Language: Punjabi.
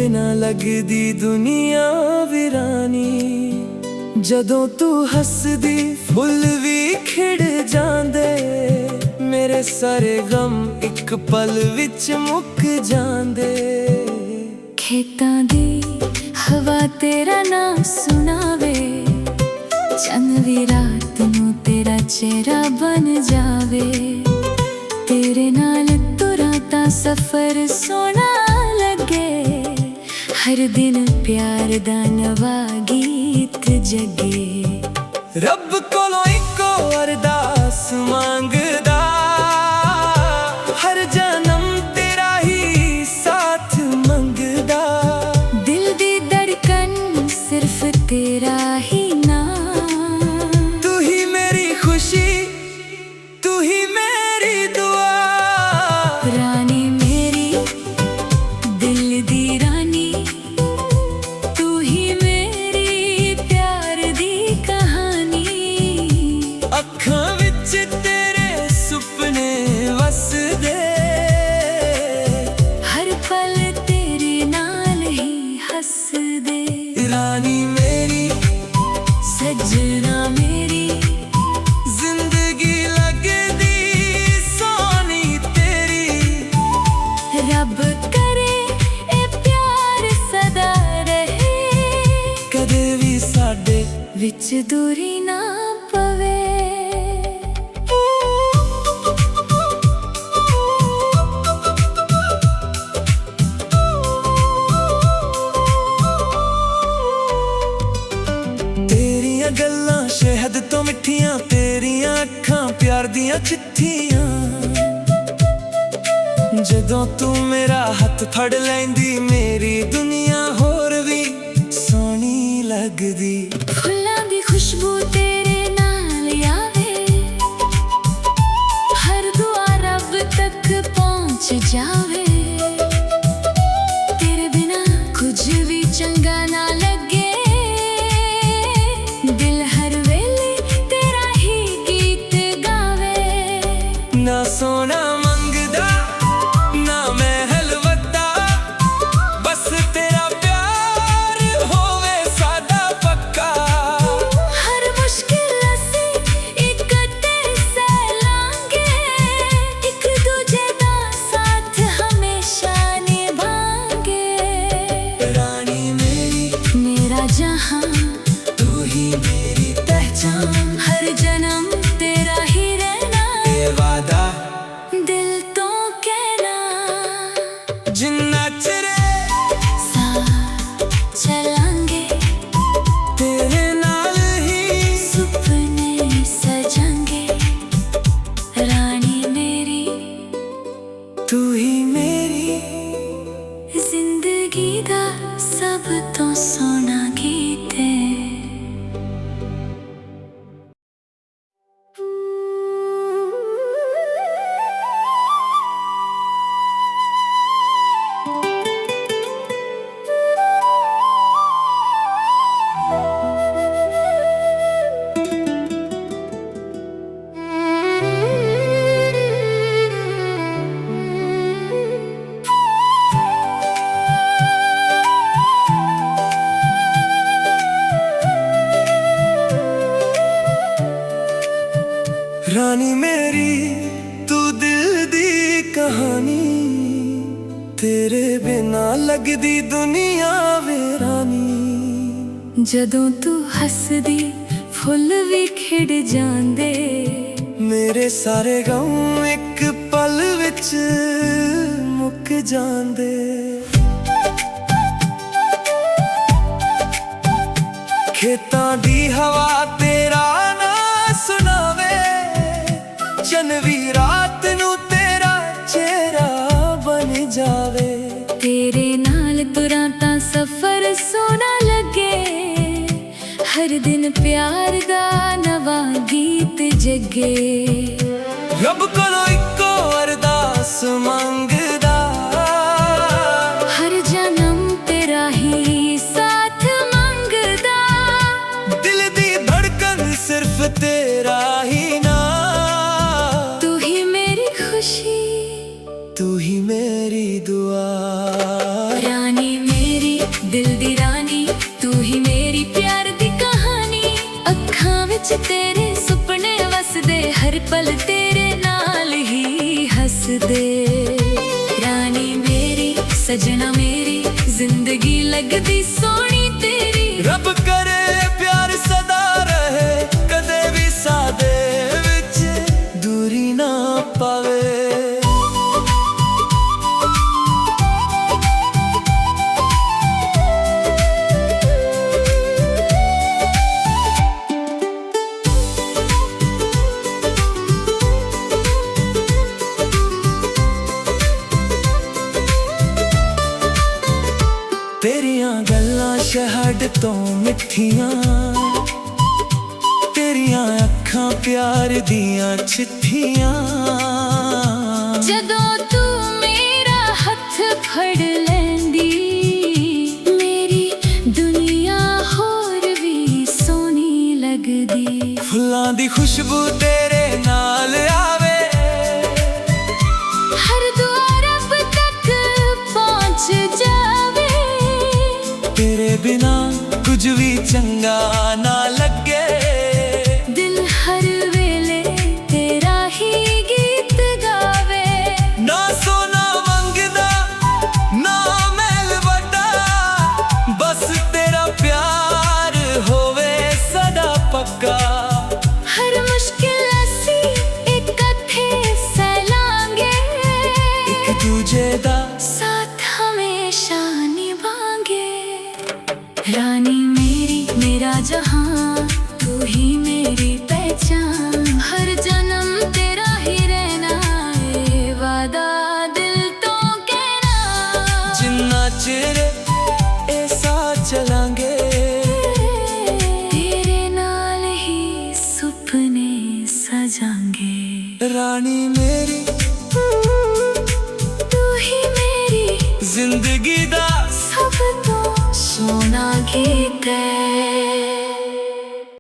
ਬਿਨਾ ਲੱਗਦੀ ਦੁਨੀਆ ਵੀਰਾਨੀ। ਜਦੋਂ ਤੂੰ ਹੱਸਦੀ ਫੁੱਲ ਵੀ ਖਿੜ ਜਾਂਦੇ, ਮੇਰੇ ਸਾਰੇ ਗਮ ਇੱਕ ਪਲ ਵਿੱਚ ਮੁੱਕ ਜਾਂਦੇ। ਖੇਤਾਂ ਦੀ ਹਵਾ ਤੇਰਾ ਨਾਂ ਸੁਣਾਵੇ, ਚੰਨ ਵੀ ਰਾਤ ਨੂੰ ਤੇਰਾ ਚਿਹਰਾ ਬਣ ਜਾਵੇ। ਤੇਰੇ ਨਾਲ ਤੁਰਾਂ ਤਾਂ ਸਫ਼ਰ ਸੋਹਣਾ ਲੱਗੇ, ਹਰ ਦਿਨ ਪਿਆਰ ਦਾ ਨਵਾਂ ਗੀਤ ਜਗੇ। ਰੱਬ ਕੋਲੋਂ ਇੱਕੋ ਅਰਦਾਸ ਮੰਗਦਾ, ਹਰ ਜਨਮ ਤੇਰਾ ਹੀ ਸਾਥ ਮੰਗਦਾ। ਦਿਲ ਦੀ ਧੜਕਨ ਸਿਰਫ ਤੇਰਾ ਹੀ ਨਾਮ, ਤੂੰ ਹੀ ਮੇਰੀ ਖੁਸ਼ੀ, ਤੂੰ ਹੀ ਮੇਰੀ ਦੁਆ। ਰਾਣੀ ਮੇਰੀ ਦਿਲ ਦੀ ਰਾਣੀ, ਤੂੰ ਹੀ ਮੇਰੀ ਪਿਆਰ ਦੀ ਕਹਾਣੀ। ਅੱਖਾਂ ਵਿੱਚ ਤੇਰੇ ਸੁਪਨੇ ਵਸਦੇ, ਹਰ ਪਲ ਤੇਰੇ ਨਾਲ ਹੀ ਹੱਸਦੇ। ਰਾਣੀ ਮੇਰੀ, ਸੱਜਣਾ ਮੇਰੀ, ਜ਼ਿੰਦਗੀ ਲੱਗਦੀ ਸੋਹਣੀ ਤੇਰੀ। ਰੱਬ ਕਰੇ ਇਹ ਪਿਆਰ ਸਦਾ ਰਹੇ, ਕਦੇ ਵੀ ਸਾਡੇ ਵਿੱਚ ਦੂਰੀ ਨਾ ਪਵੇ। ਤੇਰੀਆਂ ਗੱਲਾਂ ਸ਼ਹਿਦ ਤੋਂ ਮਿੱਠੀਆਂ, ਤੇਰੀਆਂ ਅੱਖਾਂ ਪਿਆਰ ਦੀਆਂ ਚਿੱਠੀਆਂ। ਜਦੋਂ ਤੂੰ ਮੇਰਾ ਹੱਥ ਫੜ ਲੈਂਦੀ, ਮੇਰੀ ਦੁਨੀਆ ਹੋਰ ਵੀ ਸੋਹਣੀ ਲੱਗਦੀ। ਫੁੱਲਾਂ ਦੀ ਖੁਸ਼ਬੂ ਤੇਰੇ ਨਾਲ ਆਵੇ, ਹਰ ਦੁਆ ਰੱਬ ਤੱਕ ਪਹੁੰਚ ਜਾਵੇ। ਤੇਰੇ ਬਿਨਾ ਕੁਝ ਵੀ ਚੰਗਾ ਨਾ ਲੱਗੇ, ਦਿਲ ਹਰ ਵੇਲੇ ਤੇਰਾ ਹੀ ਗੀਤ ਗਾਵੇ। ਨਾ ਸੋਨਾ ਮੰਗਦਾ, ਨਾ ਮਹਿਲ ਵੱਡਾ, ਬਸ ਤੇਰਾ ਪਿਆਰ ਹੋਵੇ ਸਾਡਾ ਪੱਕਾ। ਹਰ ਮੁਸ਼ਕਿਲ ਅਸੀਂ ਇਕੱਠੇ ਸਹਿ ਲਾਂਗੇ, ਇੱਕ ਦੂਜੇ ਦਾ ਸਾਥ ਹਮੇਸ਼ਾ ਨਿਭਾਂਗੇ। ਰਾਣੀ ਮੇਰੀ, ਮੇਰਾ ਜਹਾਂ, ਤੂੰ ਹੀ ਮੇਰੀ ਪਹਿਚਾਨ। ਹਰ ਜਨਮ ਤੇਰਾ ਹੀ ਰਹਿਣਾ, ਇਹ ਵਾਦਾ ਦਿਲ ਤੋਂ ਕਹਿਣਾ। ਜਿੰਨਾ ਚਿਰ ਸਾਥ ਚਲਾਂਗੇ, ਤੇਰੇ ਨਾਲ ਹੀ। ਸੁਪਨੇ ਸਜਾਂਗੇ। ਰਾਣੀ ਮੇਰੀ, ਤੂੰ ਹੀ ਮੇਰੀ, ਜ਼ਿੰਦਗੀ ਦਾ ਸਭ ਤੋਂ ਸੋਹਣਾ ਗੀਤ ਹੈ। ਰਾਣੀ ਮੇਰੀ, ਤੂੰ ਦਿਲ ਦੀ ਕਹਾਣੀ। ਤੇਰੇ ਬਿਨਾ ਲੱਗਦੀ ਦੁਨੀਆ ਵੀਰਾਨੀ। ਜਦੋਂ ਤੂੰ ਹੱਸਦੀ ਫੁੱਲ ਵੀ ਖਿੜ ਜਾਂਦੇ, ਮੇਰੇ ਸਾਰੇ ਗਮ ਇੱਕ ਪਲ ਵਿੱਚ ਮੁੱਕ ਜਾਂਦੇ। ਖੇਤਾਂ ਦੀ ਹਵਾ ਤੇਰਾ ਨਾਂ ਸੁਣਾਵੇ, ਚੰਨ ਵੀ ਰਾਤ ਨੂੰ ਤੇਰਾ ਚਿਹਰਾ ਬਣ ਜਾਵੇ। ਤੇਰੇ ਨਾਲ ਤੁਰਾਂ ਤਾਂ ਸਫ਼ਰ ਸੋਹਣਾ ਲੱਗੇ, ਹਰ ਦਿਨ ਪਿਆਰ ਦਾ ਨਵਾਂ ਗੀਤ ਜਗੇ। ਰੱਬ ਕੋਲੋਂ ਇੱਕੋ ਅਰਦਾਸ ਮੰਗਦਾ, ਹਰ ਜਨਮ ਤੇਰਾ ਹੀ ਸਾਥ ਮੰਗਦਾ। ਦਿਲ ਦੀ ਧੜਕਨ ਸਿਰਫ ਤੇਰਾ ਹੀ ਨਾਮ। ਤੂੰ ਹੀ ਮੇਰੀ ਖੁਸ਼ੀ, ਤੂੰ ਹੀ ਮੇਰੀ ਦੁਆ। ਰਾਣੀ ਮੇਰੀ सजना मेरी जिंदगी लगदी सोनी तेरी। रब करे प्यार सदा रहे, कदे भी सादे विच दूरी ना पावे। तेरियां गल्लां शहद तो मिठियां, तेरियां अखां प्यार दियां चिट्ठियां। जदों तू मेरा हथ फड़ लैंदी, मेरी दुनिया होर भी सोनी लगदी। फुल्लां दी खुशबू तेरे नाल आवे, हर दुआ रब तक पहुंच जावे। तेरे बिना कुछ भी चंगा ना लगे, दिल हर वेले तेरा ही गीत गावे। ना सोना मंगदा ना महल वड्डा, बस तेरा प्यार होवे सदा पक्का। हर मुश्किल असी इकट्ठे सैलांगे, एक दूजे दा साथ हमेशा निभांगे। रानी मेरी मेरा जहां, तू ही मेरी पहचान। हर जन्म तेरा ही रहना है वादा दिल तो कहना। जिन्ना चिर ए साथ चलांगे, तेरे नाल ही सुपने सजांगे। रानी मेरी तू ही मेरी जिंदगी दा सब तो सोना गीत है।